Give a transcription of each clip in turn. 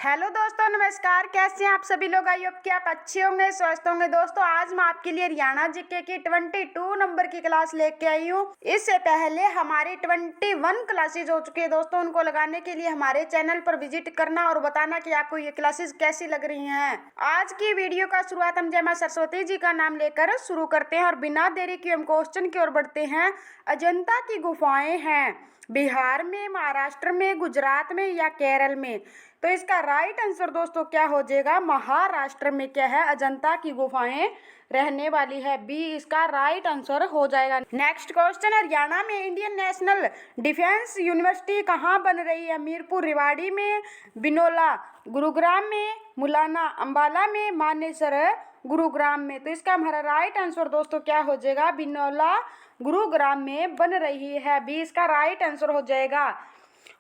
Hello दोस्तों, नमस्कार। कैसे हैं आप सभी लोग? आई होप कि आप अच्छे होंगे, स्वस्थ होंगे। दोस्तों, आज मैं आपके लिए हरियाणा जीके की 22 नंबर की क्लास लेके आई हूँ। इससे पहले हमारी 21 क्लासेज हो चुकी है दोस्तों। उनको लगाने के लिए हमारे चैनल पर विजिट करना और बताना कि आपको ये क्लासेज कैसी लग रही हैं। आज की वीडियो का शुरुआत हम जय मां सरस्वती जी का नाम लेकर शुरू करते हैं और बिना देरी के हम क्वेश्चन की ओर बढ़ते हैं। अजंता की गुफाएं हैं बिहार में, महाराष्ट्र में, गुजरात में या केरल में? तो इसका राइट आंसर दोस्तों क्या हो जाएगा? महाराष्ट्र में क्या है? अजंता की गुफाएं रहने वाली है। बी इसका राइट आंसर हो जाएगा। नेक्स्ट क्वेश्चन, हरियाणा में इंडियन नेशनल डिफेंस यूनिवर्सिटी कहाँ बन रही है? मीरपुर रेवाड़ी में, बिनोला गुरुग्राम में, मुलाना अंबाला में, मानेसर गुरुग्राम में? तो इसका हमारा राइट आंसर दोस्तों क्या हो जाएगा? बिनोला गुरुग्राम में बन रही है। बी इसका राइट आंसर हो जाएगा।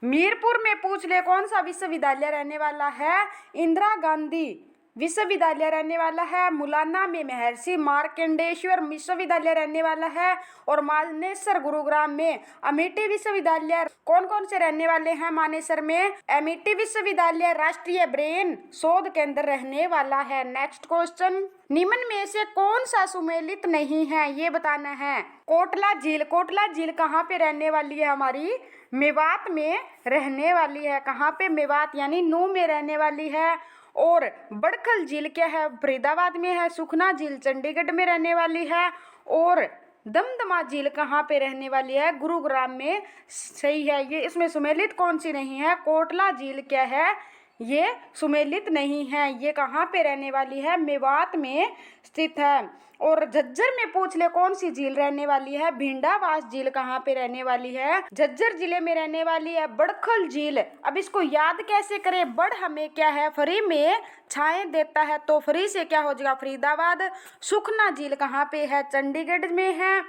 मीरपुर में पूछ ले कौन सा विश्वविद्यालय रहने वाला है? इंदिरा गांधी विश्वविद्यालय रहने वाला है। मुलाना में महर्षि मार्कंडेश्वर विश्वविद्यालय रहने वाला है और मानेसर गुरुग्राम में अमेठी विश्वविद्यालय। कौन कौन से रहने वाले हैं मानेसर में? अमेठी विश्वविद्यालय राष्ट्रीय ब्रेन शोध केंद्र रहने वाला है। नेक्स्ट क्वेश्चन, निम्न में से कौन सा सुमेलित नहीं है, ये बताना है। कोटला झील, कोटला झील कहाँ पे रहने वाली है? हमारी मेवात में रहने वाली है। कहाँ पे? मेवात यानी नू में रहने वाली है। और बड़खल झील क्या है? फरीदाबाद में है। सुखना झील चंडीगढ़ में रहने वाली है। और दमदमा झील कहाँ पे रहने वाली है? गुरुग्राम में। सही है। ये इसमें सुमेलित कौन सी नहीं है? कोटला झील क्या है? ये सुमेलित नहीं है। ये कहाँ पे रहने वाली है? मेवात में स्थित है। और झज्जर में पूछ ले कौन सी झील रहने वाली है? भिंडावास झील कहाँ पे रहने वाली है? झज्जर जिले में रहने वाली है। बड़खल झील, अब इसको याद कैसे करें? बड़ हमें क्या है? फ्री में छाएं देता है, तो फ्री से क्या हो जाएगा? फरीदाबाद। सुखना झील कहाँ पे है? चंडीगढ़ में है।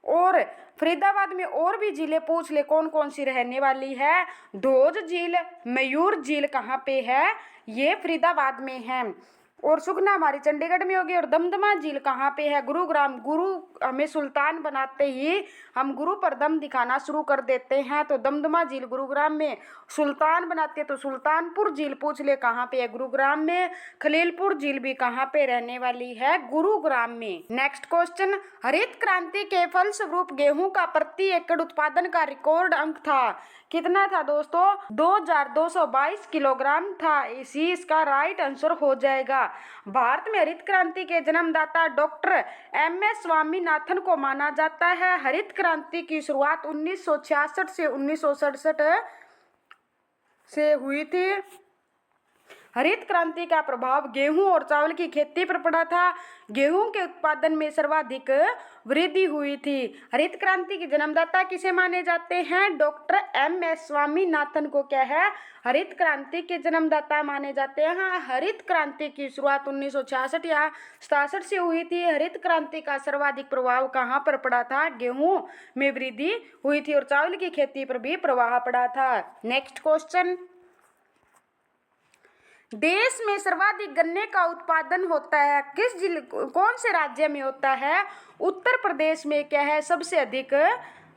और फरीदाबाद में और भी झीलें पूछ ले कौन कौन सी रहने वाली है? धोज झील, मयूर झील कहाँ पे है? ये फरीदाबाद में है। और सुखना हमारी चंडीगढ़ में होगी। और दमदमा झील कहाँ पे है? गुरुग्राम। गुरु हमें सुल्तान बनाते ही हम गुरु पर दम दिखाना शुरू कर देते हैं, तो दमदमा झील गुरुग्राम में। सुल्तान बनाते हैं तो सुल्तानपुर झील पूछ ले कहाँ पे है? गुरुग्राम में। खलीलपुर झील भी कहाँ पे रहने वाली है? गुरुग्राम में। नेक्स्ट क्वेश्चन, हरित क्रांति के फलस्वरूप गेहूं का प्रति एकड़ उत्पादन का रिकॉर्ड अंक था। कितना था दोस्तों? 2222 किलोग्राम था। इसी इसका राइट आंसर हो जाएगा। भारत में हरित क्रांति के जन्मदाता डॉक्टर एम.एस. स्वामीनाथन को माना जाता है। हरित क्रांति की शुरुआत 1966 से 1967 से हुई थी। हरित क्रांति का प्रभाव गेहूं और चावल की खेती पर पड़ा था। गेहूं के उत्पादन में सर्वाधिक वृद्धि हुई थी। हरित क्रांति के जन्मदाता किसे माने जाते हैं? Doctor MS. स्वामीनाथन को क्या है? हरित क्रांति के जन्मदाता माने जाते हैं। हरित क्रांति की शुरुआत 1966 या 67 से हुई थी। हरित क्रांति का सर्वाधिक प्रभाव कहाँ पर पड़ा था? गेहूं में वृद्धि हुई थी और चावल की खेती पर भी प्रभाव पड़ा था। नेक्स्ट क्वेश्चन, देश में सर्वाधिक गन्ने का उत्पादन होता है किस जिले, कौन से राज्य में होता है? उत्तर प्रदेश में क्या है? सबसे अधिक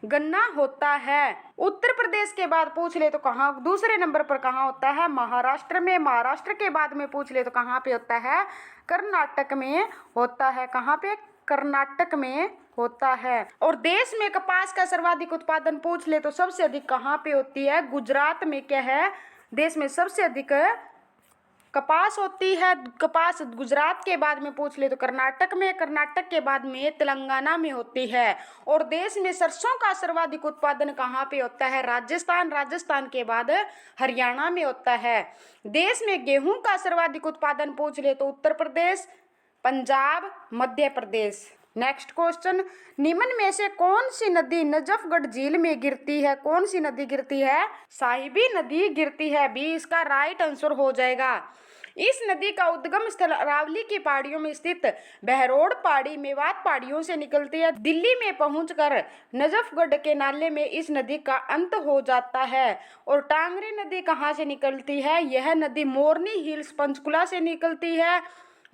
गन्ना होता है। उत्तर प्रदेश के बाद पूछ ले तो कहाँ? दूसरे नंबर पर कहाँ होता है? महाराष्ट्र में। महाराष्ट्र के बाद में पूछ ले तो कहाँ पे होता है? कर्नाटक में होता है। कहाँ पे? कर्नाटक में होता है। और देश में कपास का सर्वाधिक उत्पादन पूछ ले तो सबसे अधिक कहाँ पे होती है? गुजरात में क्या है? देश में सबसे अधिक कपास होती है। कपास गुजरात के बाद में पूछ ले तो कर्नाटक में। कर्नाटक के बाद में तेलंगाना में होती है। और देश में सरसों का सर्वाधिक उत्पादन कहाँ पे होता है? राजस्थान। राजस्थान के बाद हरियाणा में होता है। देश में गेहूं का सर्वाधिक उत्पादन पूछ ले तो उत्तर प्रदेश, पंजाब, मध्य प्रदेश। नेक्स्ट क्वेश्चन, निम्न में से कौन सी नदी नजफगढ़ झील में गिरती है? कौन सी नदी गिरती है? साहिबी नदी गिरती है। बी इसका राइट आंसर हो जाएगा। इस नदी का उद्गम स्थल अरावली की पहाड़ियों में स्थित बहरोड पहाड़ी मेवात पहाड़ियों से निकलती है। दिल्ली में पहुंचकर नजफगढ़ के नाले में इस नदी का अंत हो जाता है। और टांगरी नदी कहाँ से निकलती है? यह नदी मोरनी हिल्स पंचकुला से निकलती है।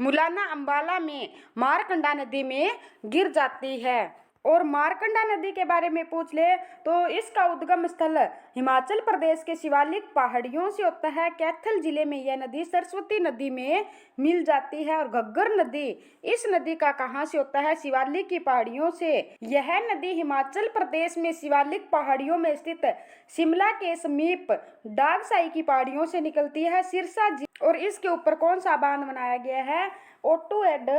मुलाना अंबाला में मारकंडा नदी में गिर जाती है। और मारकंडा नदी के बारे में पूछ ले तो इसका उद्गम स्थल हिमाचल प्रदेश के शिवालिक पहाड़ियों से होता है। कैथल जिले में यह नदी सरस्वती नदी में मिल जाती है। और घग्गर नदी, इस नदी का कहाँ से होता है? शिवालिक की पहाड़ियों से। यह नदी हिमाचल प्रदेश में शिवालिक पहाड़ियों में स्थित शिमला के समीप डागसाई की पहाड़ियों से निकलती है। सिरसा और इसके ऊपर कौन सा बांध बनाया गया है? ओटू एड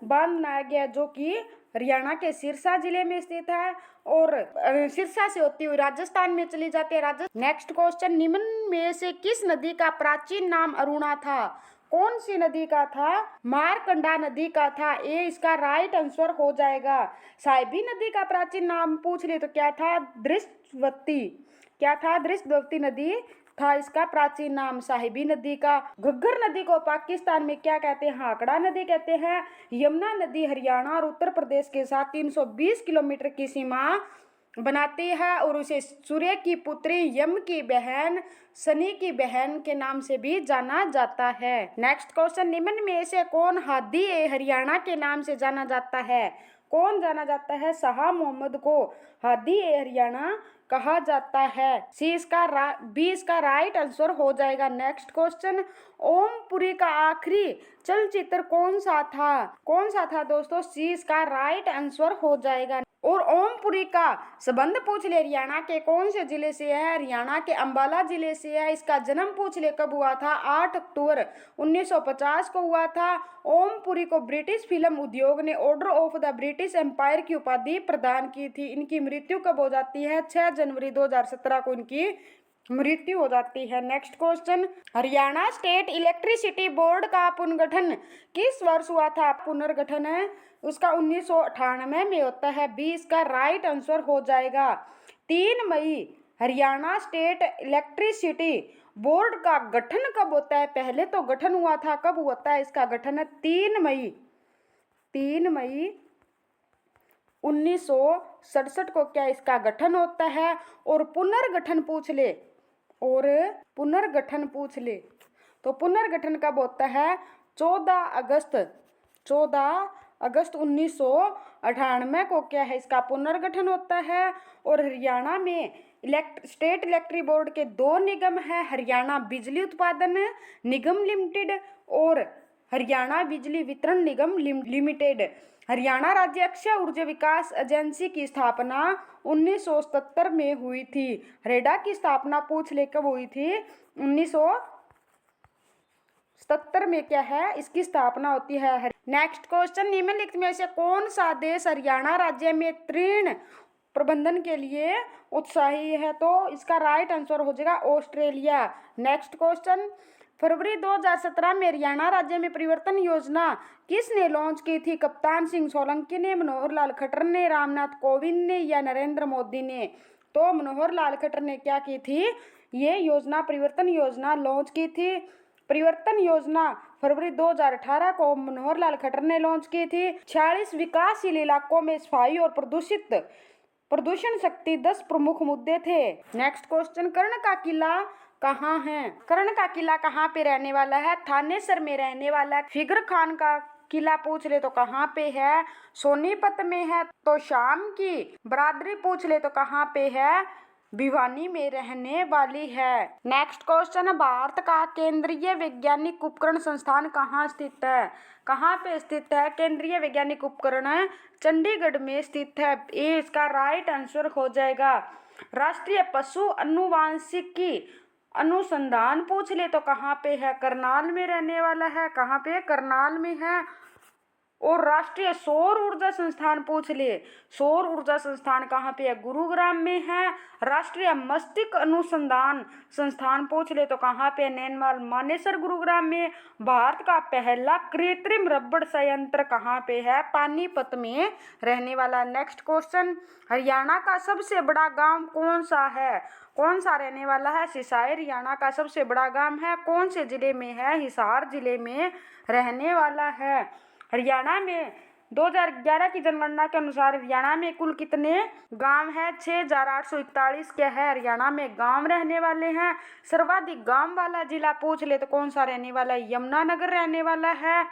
बांध बनाया गया, जो कि हरियाणा के सिरसा जिले में स्थित है। और सिरसा से होती हुई राजस्थान में चली जाती है। नेक्स्ट क्वेश्चन, निम्न में से किस नदी का प्राचीन नाम अरुणा था? कौन सी नदी का था? मारकंडा नदी का था। ए इसका राइट आंसर हो जाएगा। साहिबी नदी का प्राचीन नाम पूछ ले तो क्या था? दृष्टवती। क्या था? दृष्टवती नदी था इसका प्राचीन नाम साहिबी नदी का। घग्गर नदी को पाकिस्तान में क्या कहते हैं? हाकड़ा नदी कहते हैं। यमुना नदी हरियाणा और उत्तर प्रदेश के साथ 320 किलोमीटर की सीमा बनाती है और उसे सूर्य की पुत्री, यम की बहन, शनि की बहन के नाम से भी जाना जाता है। नेक्स्ट क्वेश्चन, निम्न में से कौन हादी ए हरियाणा के नाम से जाना जाता है? कौन जाना जाता है? शाह मोहम्मद को हादी ए हरियाणा कहा जाता है। बी इसका राइट आंसर हो जाएगा। नेक्स्ट क्वेश्चन, ओमपुरी का आखिरी चलचित्र कौन सा था? कौन सा था दोस्तों? सी इसका राइट आंसर हो जाएगा। और ओमपुरी का संबंध पूछ ले हरियाणा के कौन से जिले से है? हरियाणा के अंबाला जिले से है। इसका जन्म पूछ ले कब हुआ था? 8 अक्टूबर 1950 को हुआ था। ओमपुरी को ब्रिटिश फिल्म उद्योग ने order of the British Empire की उपाधि प्रदान की थी। इनकी मृत्यु कब हो जाती है? 6 जनवरी 2017 को इनकी मृत्यु हो जाती है। Next question, Haryana state electricity board का पुनर्गठन किस वर्ष हुआ था? पुनर्गठन है उसका 1998 में होता है। बी इसका राइट आंसर हो जाएगा। 3 मई हरियाणा स्टेट इलेक्ट्रिसिटी बोर्ड का गठन कब होता है? पहले तो गठन हुआ था, कब होता है इसका गठन? है 3 मई 1967 को क्या इसका गठन होता है। और पुनर्गठन पूछ ले तो पुनर्गठन कब होता है? 14 अगस्त 1998 को क्या है इसका पुनर्गठन होता है। और हरियाणा में स्टेट इलेक्ट्रिक बोर्ड के 2 निगम है, हरियाणा बिजली उत्पादन निगम लिमिटेड और हरियाणा बिजली वितरण निगम लिमिटेड। हरियाणा राज्य अक्षय ऊर्जा विकास एजेंसी की स्थापना 1977 में हुई थी। रेडा की स्थापना पूछ ले कब हुई थी? 1977 में क्या है इसकी स्थापना होती है। नेक्स्ट क्वेश्चन, निम्नलिखित में से कौन सा देश हरियाणा राज्य में ऋण प्रबंधन के लिए उत्साही है? तो इसका राइट आंसर हो जाएगा ऑस्ट्रेलिया। नेक्स्ट क्वेश्चन, फरवरी 2017 में हरियाणा राज्य में परिवर्तन योजना किसने लॉन्च की थी? कप्तान सिंह सोलंकी ने, मनोहर लाल खट्टर ने, रामनाथ कोविंद ने या नरेंद्र मोदी ने? तो मनोहर लाल खट्टर ने क्या की थी? ये योजना परिवर्तन योजना लॉन्च की थी। परिवर्तन योजना फरवरी 2018 को मनोहर लाल खट्टर ने लॉन्च की थी। 46 विकासशील इलाकों में सफाई और प्रदूषण शक्ति 10 प्रमुख मुद्दे थे। नेक्स्ट क्वेश्चन, कर्ण का किला कहाँ है? कर्ण का किला कहाँ पे रहने वाला है? थानेसर में रहने वाला है। फिगर खान का किला पूछ ले तो कहाँ पे है? सोनीपत में है। तो शाम की बरादरी पूछ ले तो कहाँ पे है? भिवानी में रहने वाली है। नेक्स्ट क्वेश्चन, भारत का केंद्रीय वैज्ञानिक उपकरण संस्थान कहाँ स्थित है? कहाँ पे स्थित है? केंद्रीय वैज्ञानिक उपकरण चंडीगढ़ में स्थित है। ये इसका राइट आंसर हो जाएगा। राष्ट्रीय पशु अनुवांशिकी अनुसंधान पूछ ले तो कहाँ पे है? करनाल में रहने वाला है। कहाँ पे? करनाल में है। और राष्ट्रीय सौर ऊर्जा संस्थान पूछ ले, सौर ऊर्जा संस्थान कहाँ पे है? गुरुग्राम में है। राष्ट्रीय मस्तिष्क अनुसंधान संस्थान पूछ ले तो कहाँ पे? नैनमाल मानेसर गुरुग्राम में। भारत का पहला कृत्रिम रबड़ संयंत्र कहाँ पे है? पानीपत में रहने वाला। नेक्स्ट क्वेश्चन, हरियाणा का सबसे बड़ा गांव कौन सा है? कौन सा रहने वाला है? सिसाई हरियाणा का सबसे बड़ा गांव है। कौन से जिले में है? हिसार जिले में रहने वाला है। हरियाणा में 2011 की जनगणना के अनुसार हरियाणा में कुल कितने गांव हैं? 6841 क्या है हरियाणा में गांव रहने वाले हैं। सर्वाधिक गांव वाला जिला पूछ ले तो कौन सा रहने वाला है? यमुनानगर रहने वाला है।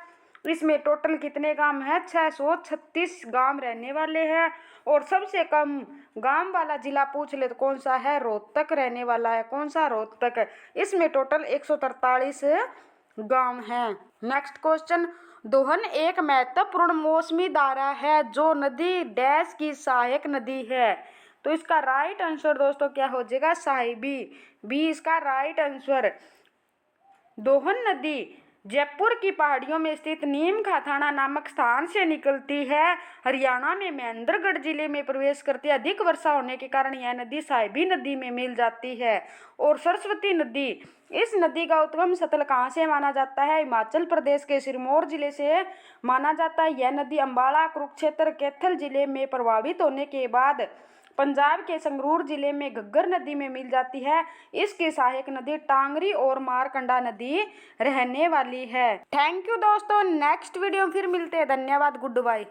इसमें टोटल कितने गांव हैं? 636 गांव रहने वाले हैं। और सबसे कम गांव वाला जिला पूछ ले तो कौन सा है? रोहतक रहने वाला है। कौन सा? रोहतक। इसमें टोटल 143 गांव हैं। नेक्स्ट क्वेश्चन, दोहन एक महत्वपूर्ण मौसमी धारा है जो नदी डैश की सहायक नदी है। तो इसका राइट आंसर दोस्तों क्या हो जाएगा? साहिबी। बी इसका राइट आंसर। दोहन नदी जयपुर की पहाड़ियों में स्थित नीम का थाना नामक स्थान से निकलती है। हरियाणा में महेंद्रगढ़ जिले में प्रवेश करती है। अधिक वर्षा होने के कारण यह नदी साहिबी नदी में मिल जाती है। और सरस्वती नदी, इस नदी का उद्गम स्थल कहाँ से माना जाता है? हिमाचल प्रदेश के सिरमौर जिले से माना जाता है। यह नदी अंबाला, कुरुक्षेत्र, कैथल जिले में प्रभावित होने के बाद पंजाब के संगरूर जिले में घग्गर नदी में मिल जाती है। इसकी सहायक नदी टांगरी और मारकंडा नदी रहने वाली है। थैंक यू दोस्तों, नेक्स्ट वीडियो फिर मिलते हैं। धन्यवाद, गुड बाय।